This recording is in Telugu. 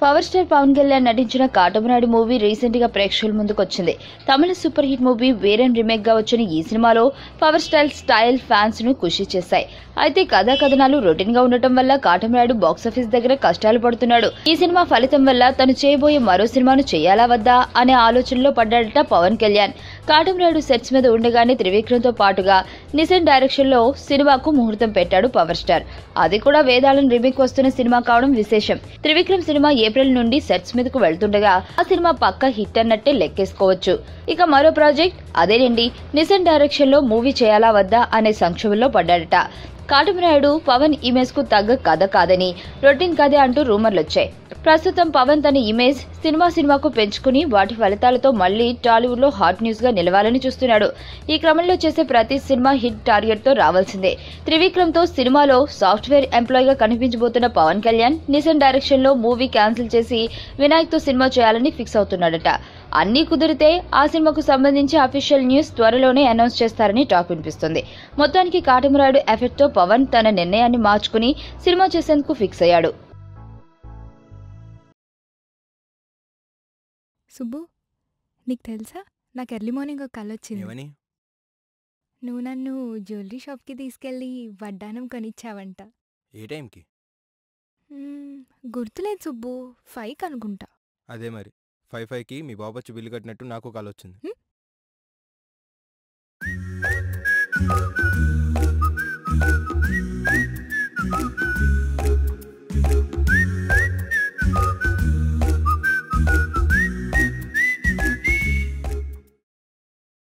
పవర్ స్టార్ పవన్ కళ్యాణ్ నటించిన కాటమరాయుడు మూవీ రీసెంట్ గా ప్రేక్షకుల ముందుకొచ్చింది. తమిళ super hit movie Veeran remake గా వచ్చిన ఈ సినిమాలో పవర్ స్టైల్ ఫ్యాన్స్ ను ఖుషి చేశాయి. అయితే కథా కథనాలు రొటీన్ గా ఉండటం వల్ల కాటమరాయుడు బాక్సాఫీస్ దగ్గర కష్టాలు పడుతున్నాడు. ఈ సినిమా ఫలితం వల్ల తను చేయబోయే మరో సినిమాను చేయాలా వద్దా అనే ఆలోచనలో పడ్డాడట పవన్ కళ్యాణ్. కాటమరాయుడు సెట్స్ మీద ఉండగానే త్రివిక్రమ్ తో పాటుగా నితిన్ డైరెక్షన్ లో సినిమాకు ముహూర్తం పెట్టాడు పవర్ స్టార్. అది కూడా వేదాళం రీమేక్ వస్తున్న సినిమా కావడం విశేషం. త్రివిక్రమ్ సినిమా ఏప్రిల్ నుండి సెట్స్ మీదకు వెళ్తుండగా ఆ సినిమా పక్కా హిట్ అన్నట్టే లెక్కేసుకోవచ్చు. ఇక మరో ప్రాజెక్ట్ అదేనండి, నితిన్ డైరెక్షన్ లో మూవీ చేయాలా వద్దా అనే సంక్షోభంలో పడ్డాడట. కాటమరాయుడు పవన్ ఇమేజ్ కు తగ్గ కథ కాదని, రొటీన్ కథే అంటూ రూమర్లొచ్చాయి. ప్రస్తుతం పవన్ తన ఇమేజ్ సినిమాకు పెంచుకుని వాటి ఫలితాలతో మళ్లీ టాలీవుడ్ లో హాట్ న్యూస్ గా నిలవాలని చూస్తున్నాడు. ఈ క్రమంలో చేసే ప్రతి సినిమా హిట్ టార్గెట్ తో రావాల్సిందే. త్రివిక్రమ్ తో సినిమాలో సాఫ్ట్వేర్ ఎంప్లాయ్ గా కనిపించబోతున్న పవన్ కళ్యాణ్ నితిన్ డైరెక్షన్ లో మూవీ క్యాన్సిల్ చేసి వినాయక్ తో సినిమా చేయాలని ఫిక్స్ అవుతున్నాడట. అన్నీ కుదిరితే ఆ సినిమాకు సంబంధించి అఫీషియల్ న్యూస్ త్వరలోనే అనౌన్స్ చేస్తారని టాక్ వినిపిస్తుంది. మొత్తానికి కాటమరాయుడు ఎఫెక్ట్ తో పవన్ తన నిర్ణయాన్ని మార్చుకుని సినిమా చేసేందుకు ఫిక్స్ అయ్యాడు. సుబ్బు, నీకు తెలుసా, నాకు ఎర్లీ మార్నింగ్ ఒక కల వచ్చింది. నువ్వు నన్ను జ్యువెలరీ షాప్కి తీసుకెళ్ళి వడ్డానం కొనిచ్చావంట. ఏ టైంకి? గుర్తులేదు సుబ్బు, 5 అనుకుంటా. అదే మరి 5కి మీ బాబు వచ్చి బిల్లు కట్టినట్టు నాకు కాల్ వచ్చింది.